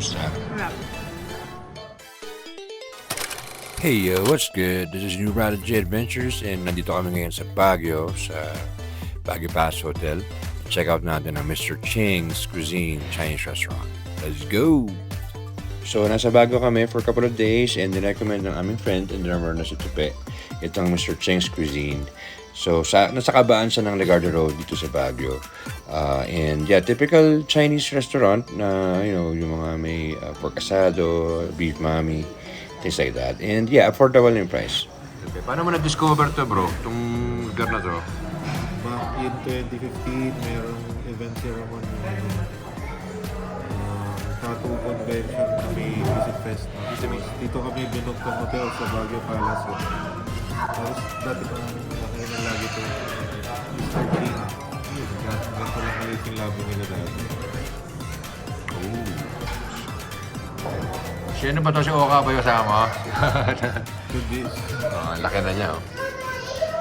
Kamusta? Wala. Hey, what's good? This is New Prodigy Adventures and nandito kami ngayon sa Baguio, sa Baguio Pass Hotel. Check out natin ang Mr. Ching's Cuisine Chinese Restaurant. Let's go! So, nasa Baguio kami for a couple of days and nirecommend ng aming friend and drummer na si Tupe itong Mr. Ching's Cuisine. So, nasa kabaan siya ng Legarda Road dito sa Baguio. And yeah, typical Chinese restaurant na, yung mga may pork asado, beef mami, things like that. And yeah, affordable in price. Okay, paano mo na-discover to, bro? Itong lugar na to? Back in 2015, merong event ceremony. Tattoo convention kami, Visit Fest. Dito kami binook ng hotel sa Baguio Palace. Tapos dati ko namin nakainan lagi ito. Mr. King. Ganito lang kalit yung labo nila dati. Sino ba to si Oka ba yung kasama? Could be. Ang laki na niya.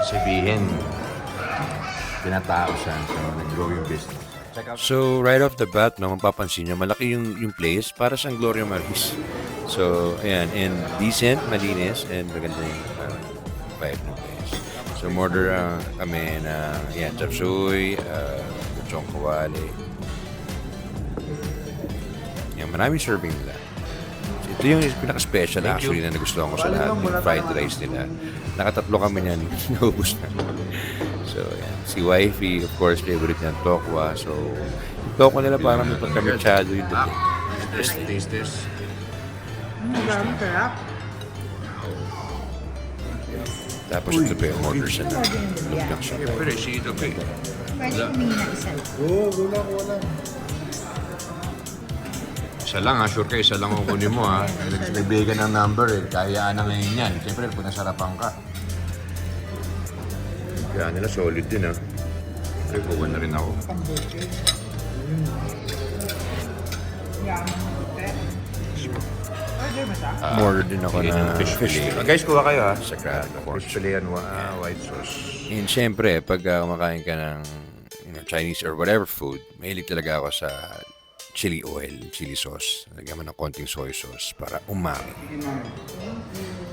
Sabihin, tinatao siya. So, nag-grow yung business. So, right off the bat, mapapansin nyo, malaki yung place para sa Gloria Maris. So, ayan, and decent, malinis, and maganda yung vibe ng place. So, order kami na, ayan, chop suey, lechong kawali. Yan, maraming serving nila. So, ito yung pinaka-special actually na nagustuhan ko sa lahat, yung fried rice nila. Nakatatlo kami niyan, naubos na. So, yan. Si Wifey, of course, favorite niya ang tokwa. So, yung tokwa nila parang may pagkamitsado yung dating. Taste this. Ang sarap. Tapos ito pa yung order siya na lumpia siya. Pero si ito pa Pwede humingi na isa. Wala. Isa lang ha, sure ka, isa lang ang kunin mo ha. Nagbigay ka ng number eh, kaya na ngayon yan. Siyempre, kung nasarapan ka. Kaya nila solid din ha. Ay, kuha na rin ako. Order din ako na fish fillet. Guys, kuha kayo ha. Sa crab, of course. Fish fillet and white sauce. And syempre, pag kumakain ka ng Chinese or whatever food, mahilig talaga ako sa chili oil, chili sauce. Lagyan mo ng konting soy sauce para umami.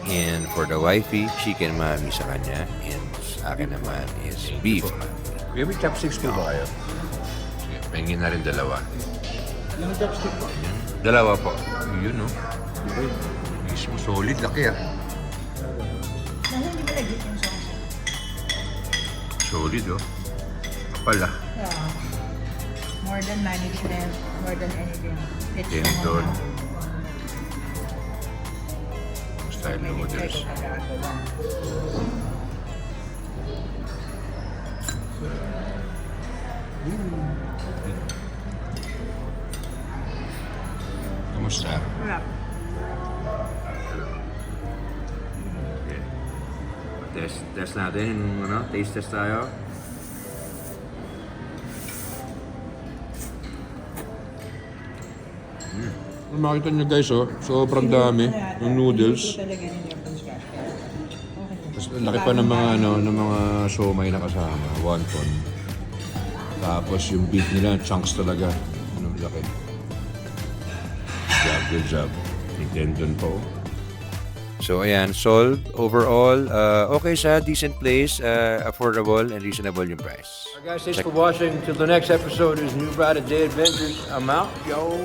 And for the wifey, chicken mami sa kanya. And sa akin naman is beef mami. Kuya, may chopsticks po ba kayo? Sige, pahingin na rin dalawa. Yung chopstick po. Dalawa po. Yun, no? Mismo solid, laki ah. Dahil hindi ba lagi yung sauce? Solid, oh. Kapal ah. Yeah. More than management, more than anything. Tendon. Style noodles. Kamusta? Wala. Okay. Test natin yung taste test tayo. Makita nyo guys, sobrang dami yung noodles. Tapos laki pa ng mga ng mga siomay na kasama, wonton. Tapos yung beef nila, chunks talaga. Laki. Good job. May tendon po. So ayan, solved overall. Okay siya, decent place, affordable and reasonable yung price. Guys, thanks for watching. Till the next episode is New Prodigy Adventures. I'm out, yo.